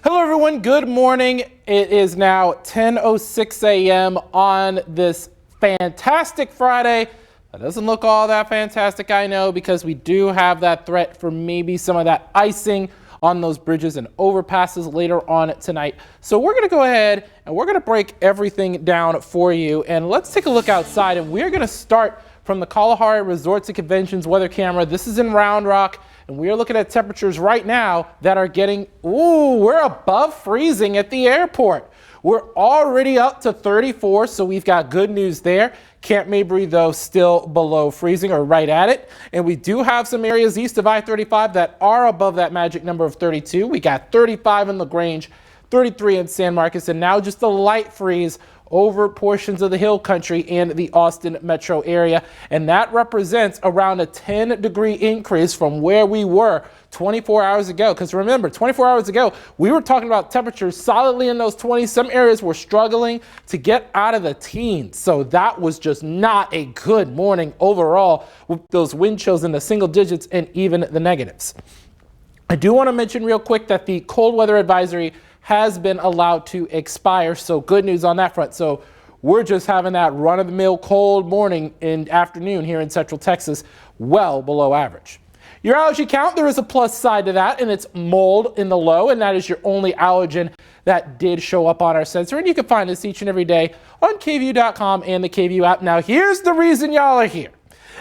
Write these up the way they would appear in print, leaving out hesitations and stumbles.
Hello everyone, good morning. It is now 10:06 a.m. on this fantastic Friday. That doesn't look all that fantastic, I know, because we do have that threat for maybe some of that icing on those bridges and overpasses later on tonight. So we're going to go ahead and we're going to break everything down for you. And let's take a look outside, and we're going to start from the Kalahari Resorts and Conventions weather camera. This is in Round Rock. And we are looking at temperatures right now that are getting, we're above freezing at the airport. We're already up to 34, so we've got good news there. Camp Mabry, though, still below freezing or right at it. And we do have some areas east of I-35 that are above that magic number of 32. We got 35 in LaGrange, 33 in San Marcos, and now just a light freeze over portions of the hill country and the Austin metro area. And that represents around a 10-degree increase from where we were 24 hours ago. Because remember, 24 hours ago, we were talking about temperatures solidly in those 20s. Some areas were struggling to get out of the teens. So that was just not a good morning overall, with those wind chills in the single digits and even the negatives. I do want to mention real quick that the cold weather advisory has been allowed to expire, so good news on that front. So we're just having that run-of-the-mill cold morning and afternoon here in Central Texas, well below average. Your allergy count, there is a plus side to that, and it's mold in the low, and that is your only allergen that did show up on our sensor. And you can find this each and every day on KVUE.com and the KVUE app. Now, here's the reason y'all are here.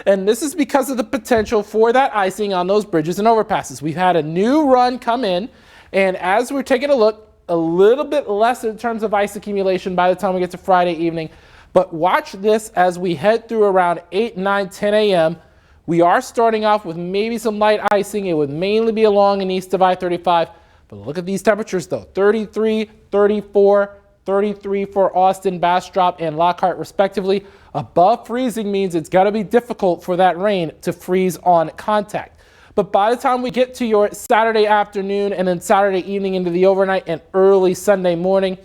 And this is because of the potential for that icing on those bridges and overpasses. We've had a new run come in, and as we're taking a look, a little bit less in terms of ice accumulation by the time we get to Friday evening. But watch this as we head through around 8, 9, 10 a.m. We are starting off with maybe some light icing. It would mainly be along and east of I-35. But look at these temperatures, though. 33, 34, 33 for Austin, Bastrop, and Lockhart, respectively. Above freezing means it's going to be difficult for that rain to freeze on contact. But by the time we get to your Saturday afternoon and then Saturday evening into the overnight and early Sunday morning,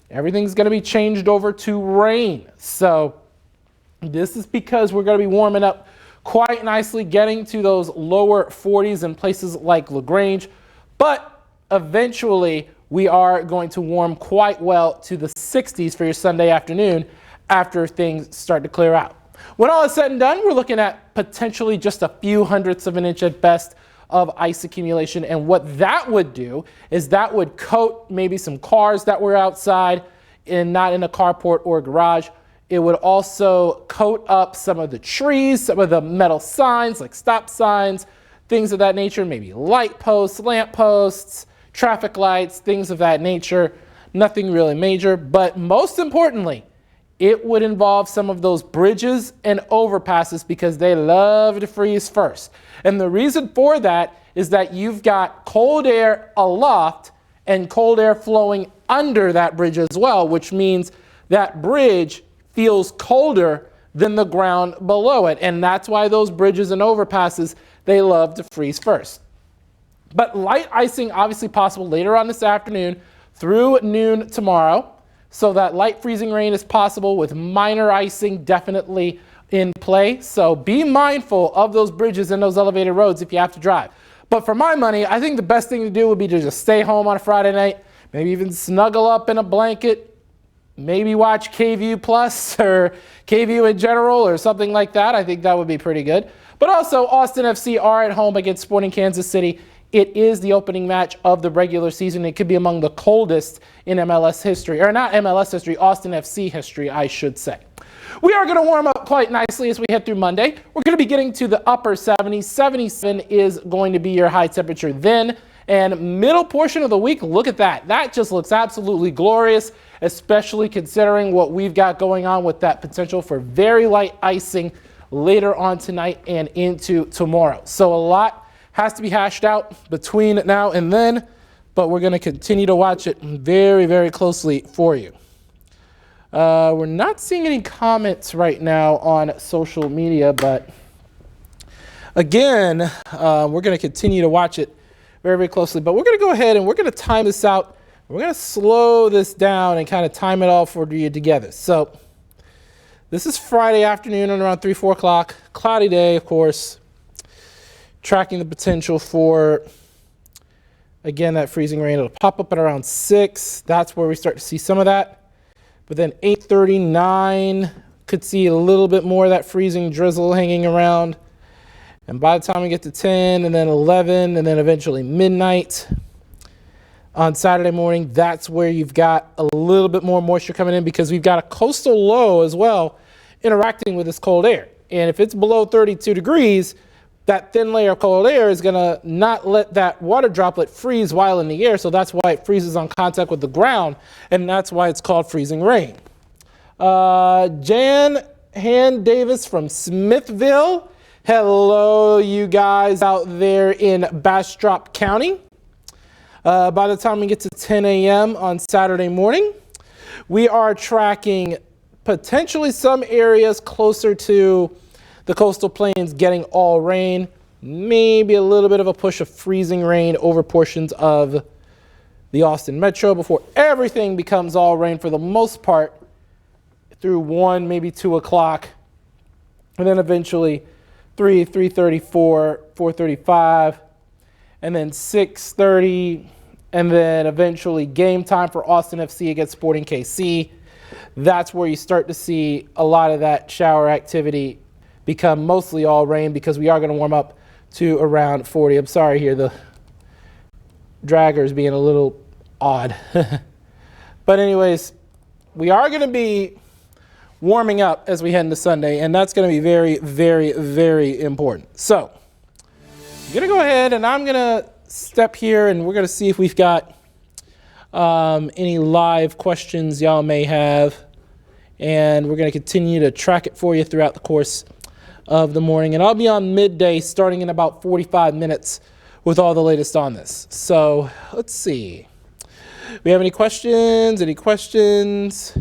everything's going to be changed over to rain. So this is because we're going to be warming up quite nicely, getting to those lower 40s in places like LaGrange. But eventually we are going to warm quite well to the 60s for your Sunday afternoon after things start to clear out. When all is said and done, we're looking at potentially just a few hundredths of an inch at best of ice accumulation. And what that would do is that would coat maybe some cars that were outside and not in a carport or garage. It would also coat up some of the trees, some of the metal signs like stop signs, things of that nature, maybe light posts, lamp posts, traffic lights, things of that nature. Nothing really major, but most importantly, it would involve some of those bridges and overpasses because they love to freeze first. And the reason for that is that you've got cold air aloft and cold air flowing under that bridge as well, which means that bridge feels colder than the ground below it. And that's why those bridges and overpasses, they love to freeze first. But light icing obviously possible later on this afternoon through noon tomorrow. So that light freezing rain is possible with minor icing definitely in play. So be mindful of those bridges and those elevated roads if you have to drive. But for my money, I think the best thing to do would be to just stay home on a Friday night, maybe even snuggle up in a blanket, maybe watch KVUE Plus or KVUE in general or something like that. I think that would be pretty good. But also, Austin FC are at home against Sporting Kansas City. It is the opening match of the regular season. It could be among the coldest in MLS history, or not MLS history, Austin FC history, I should say. We are going to warm up quite nicely as we head through Monday. We're going to be getting to the upper 70s. 77 is going to be your high temperature then. And middle portion of the week, look at that. That just looks absolutely glorious, especially considering what we've got going on with that potential for very light icing later on tonight and into tomorrow. So a lot has to be hashed out between now and then, but we're going to continue to watch it very, very closely for you. We're not seeing any comments right now on social media, but again, we're going to continue to watch it very, very closely. But we're going to go ahead and we're going to time this out. We're going to slow this down and kind of time it all for you together. So this is Friday afternoon at around 3, 4 o'clock. Cloudy day, of course. Tracking the potential for Again, that freezing rain, it'll pop up at around 6. That's where we start to see some of that. But then 8:39, could see a little bit more of that freezing drizzle hanging around. And by the time we get to 10 and then 11 and then eventually midnight on Saturday morning, that's where you've got a little bit more moisture coming in because we've got a coastal low as well interacting with this cold air. And if it's below 32 degrees, that thin layer of cold air is going to not let that water droplet freeze while in the air. So that's why it freezes on contact with the ground. And that's why it's called freezing rain. Jan Han Davis from Smithville. Hello, you guys out there in Bastrop County. By the time we get to 10 a.m. on Saturday morning, we are tracking potentially some areas closer to the coastal plains getting all rain, maybe a little bit of a push of freezing rain over portions of the Austin Metro before everything becomes all rain for the most part through 1, maybe 2 o'clock. And then eventually 3, 3:34, 4:35, and then 6:30, and then eventually game time for Austin FC against Sporting KC. That's where you start to see a lot of that shower activity become mostly all rain because we are going to warm up to around 40. I'm sorry here, the dragger is being a little odd. But anyways, we are going to be warming up as we head into Sunday, and that's going to be very, very, very important. So I'm going to go ahead and I'm going to step here and we're going to see if we've got any live questions y'all may have, and we're going to continue to track it for you throughout the course of the morning. And I'll be on midday starting in about 45 minutes with all the latest on this. So let's see. We have any questions? Any questions?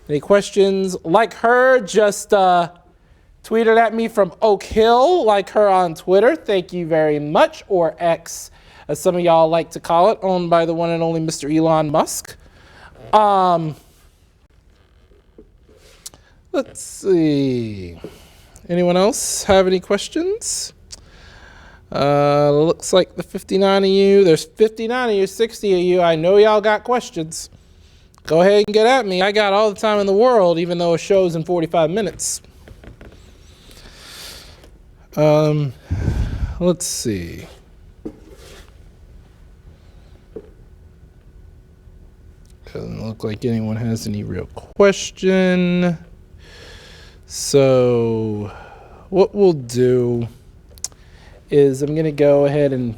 Any questions? Like her, just tweeted at me from Oak Hill. Like her on Twitter. Thank you very much. Or X, as some of y'all like to call it, owned by the one and only Mr. Elon Musk. Let's see. Anyone else have any questions? Looks like the 59 of you. There's 59 of you, 60 of you. I know y'all got questions. Go ahead and get at me. I got all the time in the world, even though a show's in 45 minutes. Let's see. Doesn't look like anyone has any real question. So what we'll do is I'm going to go ahead and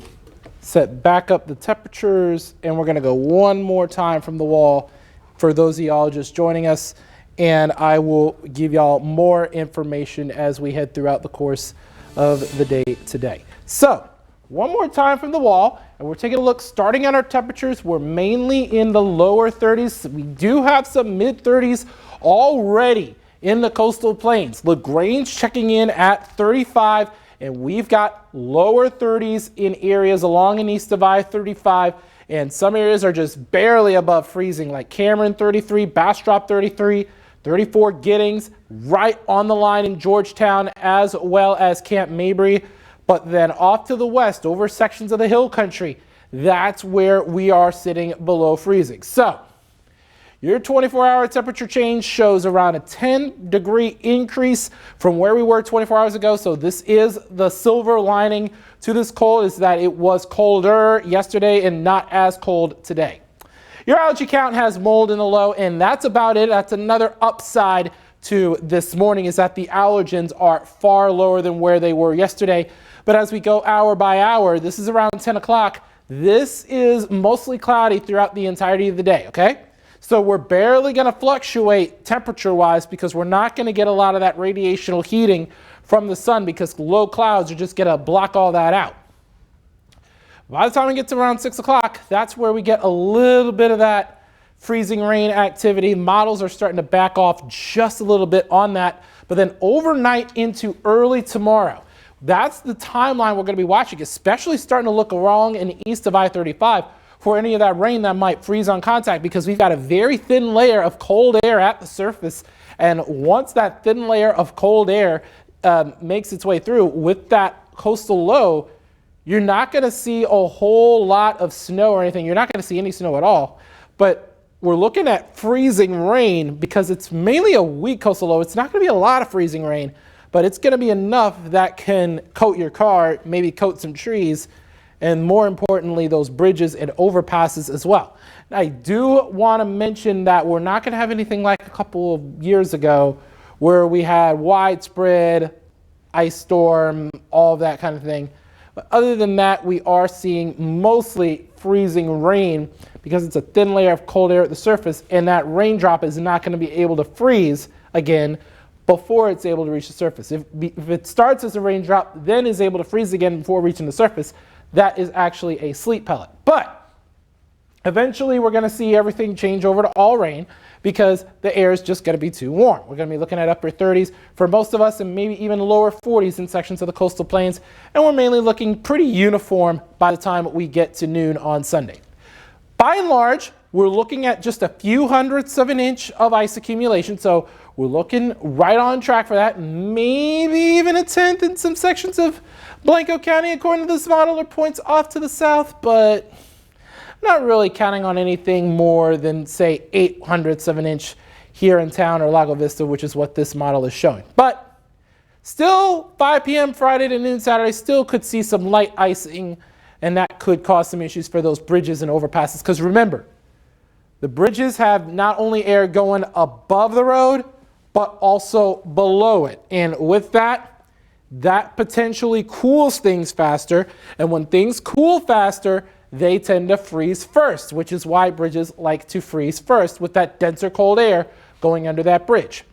set back up the temperatures, and we're going to go one more time from the wall for those of y'all just joining us, and I will give y'all more information as we head throughout the course of the day today. So one more time from the wall, and we're taking a look starting at our temperatures. We're mainly in the lower 30s. We do have some mid 30s already in the coastal plains. LaGrange checking in at 35, and we've got lower 30s in areas along and east of I-35, and some areas are just barely above freezing, like Cameron 33, Bastrop 33, 34 Giddings, right on the line in Georgetown, as well as Camp Mabry. But then off to the west, over sections of the hill country, that's where we are sitting below freezing. So your 24-hour temperature change shows around a 10-degree increase from where we were 24 hours ago. So this is the silver lining to this cold, is that it was colder yesterday and not as cold today. Your allergy count has mold in the low, and that's about it. That's another upside to this morning, is that the allergens are far lower than where they were yesterday. But as we go hour by hour, this is around 10 o'clock. This is mostly cloudy throughout the entirety of the day, okay? So we're barely going to fluctuate temperature-wise because we're not going to get a lot of that radiational heating from the sun because low clouds are just going to block all that out. By the time we get to around 6 o'clock, that's where we get a little bit of that freezing rain activity. Models are starting to back off just a little bit on that. But then overnight into early tomorrow, that's the timeline we're going to be watching, especially starting to look along in the east of I-35 for any of that rain that might freeze on contact, because we've got a very thin layer of cold air at the surface. And once that thin layer of cold air makes its way through with that coastal low, you're not going to see a whole lot of snow or anything. You're not going to see any snow at all. But we're looking at freezing rain because it's mainly a weak coastal low. It's not going to be a lot of freezing rain, but it's going to be enough that can coat your car, maybe coat some trees, and more importantly, those bridges and overpasses as well. I do want to mention that we're not going to have anything like a couple of years ago where we had widespread ice storm, all of that kind of thing. But other than that, we are seeing mostly freezing rain because it's a thin layer of cold air at the surface, and that raindrop is not going to be able to freeze again before it's able to reach the surface. If it starts as a raindrop, then is able to freeze again before reaching the surface, that is actually a sleet pellet. But eventually we're going to see everything change over to all rain because the air is just going to be too warm. We're going to be looking at upper 30s for most of us and maybe even lower 40s in sections of the coastal plains. And we're mainly looking pretty uniform by the time we get to noon on Sunday. By and large, we're looking at just a few hundredths of an inch of ice accumulation. So we're looking right on track for that. Maybe even a tenth in some sections of Blanco County, according to this model, or points off to the south, but not really counting on anything more than, say, 800ths of an inch here in town or Lago Vista, which is what this model is showing. But still, 5 p.m. Friday to noon Saturday, still could see some light icing, and that could cause some issues for those bridges and overpasses. Because remember, the bridges have not only air going above the road, but also below it. And with that, that potentially cools things faster. And when things cool faster, they tend to freeze first, which is why bridges like to freeze first with that denser cold air going under that bridge.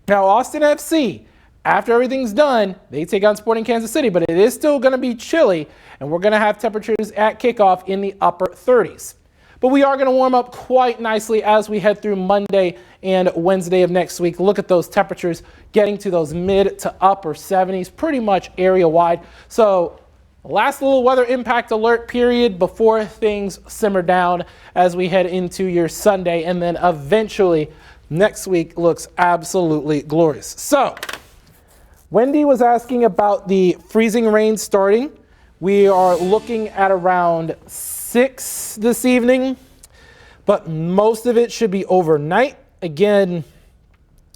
Now, Austin FC, after everything's done, they take on Sporting Kansas City, but it is still going to be chilly, and we're going to have temperatures at kickoff in the upper 30s. But we are going to warm up quite nicely as we head through Monday and Wednesday of next week. Look at those temperatures getting to those mid to upper 70s, pretty much area wide. So last little weather impact alert period before things simmer down as we head into your Sunday, and then eventually next week looks absolutely glorious. So Wendy was asking about the freezing rain starting. We are looking at around 6 this evening, but most of it should be overnight. Again,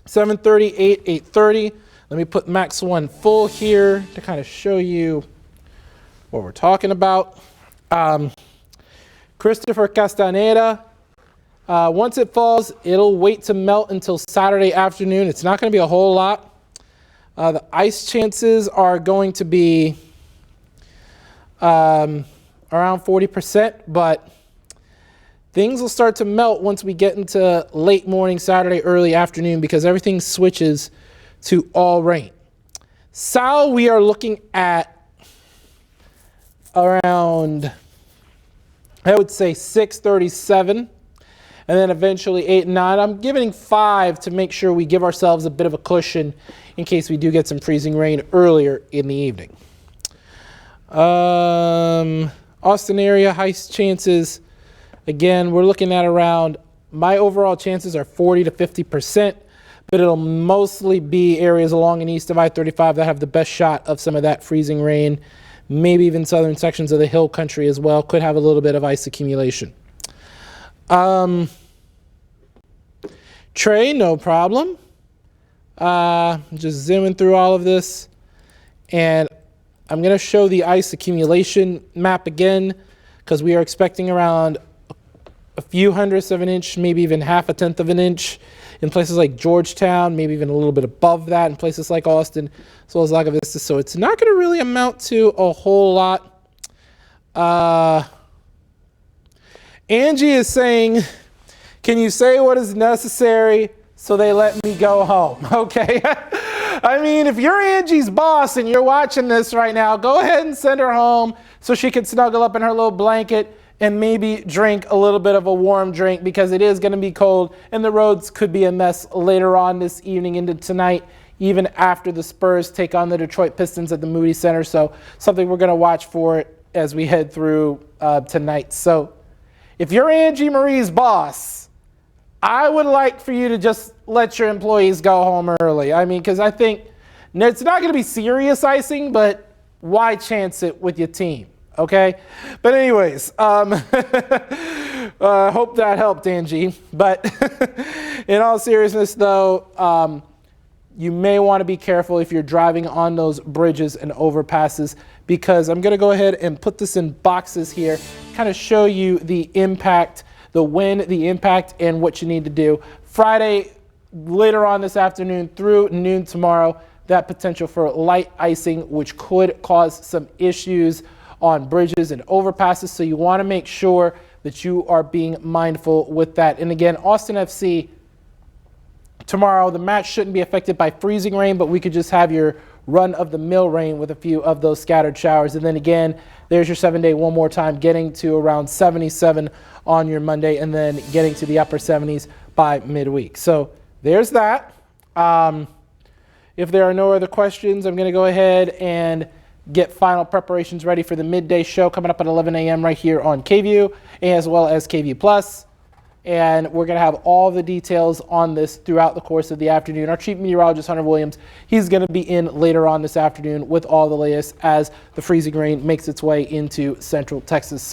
7:30, 8, 8:30. Let me put max 1 full here to kind of show you what we're talking about. Christopher Castaneda, once it falls, it'll wait to melt until Saturday afternoon. It's not going to be a whole lot. The ice chances are going to be around 40%, but things will start to melt once we get into late morning Saturday, early afternoon, because everything switches to all rain. Sal, we are looking at around, I would say 6:37, and then eventually 8 and 9. I'm giving 5 to make sure we give ourselves a bit of a cushion in case we do get some freezing rain earlier in the evening. Austin area, high chances. Again, we're looking at around, my overall chances are 40 to 50%, but it'll mostly be areas along and east of I-35 that have the best shot of some of that freezing rain. Maybe even southern sections of the hill country as well could have a little bit of ice accumulation. Trey, no problem. Just zooming through all of this, and I'm going to show the ice accumulation map again because we are expecting around a few hundredths of an inch, maybe even half a tenth of an inch in places like Georgetown, maybe even a little bit above that in places like Austin, as well as Lago Vista. So it's not going to really amount to a whole lot. Angie is saying, can you say what is necessary so they let me go home? Okay. I mean, if you're Angie's boss and you're watching this right now, go ahead and send her home so she can snuggle up in her little blanket and maybe drink a little bit of a warm drink, because it is going to be cold and the roads could be a mess later on this evening into tonight, even after the Spurs take on the Detroit Pistons at the Moody Center. So something we're going to watch for as we head through tonight. So if you're Angie Marie's boss, I would like for you to just let your employees go home early. I mean, because I think it's not going to be serious icing, but why chance it with your team? Okay. But anyways, hope that helped, Angie. But in all seriousness, though, you may want to be careful if you're driving on those bridges and overpasses, because I'm going to go ahead and put this in boxes here, kind of show you the impact, the when, the impact, and what you need to do. Friday, later on this afternoon through noon tomorrow, that potential for light icing, which could cause some issues on bridges and overpasses. So you want to make sure that you are being mindful with that. And again, Austin FC, tomorrow, the match shouldn't be affected by freezing rain, but we could just have your run-of-the-mill rain with a few of those scattered showers. And then again, there's your 7-day one more time, getting to around 77 on your Monday, and then getting to the upper 70s by midweek. So there's that. If there are no other questions, I'm going to go ahead and get final preparations ready for the midday show coming up at 11 a.m. right here on KVUE, as well as KVUE Plus. And we're going to have all the details on this throughout the course of the afternoon. Our chief meteorologist, Hunter Williams, he's going to be in later on this afternoon with all the latest as the freezing rain makes its way into central Texas. So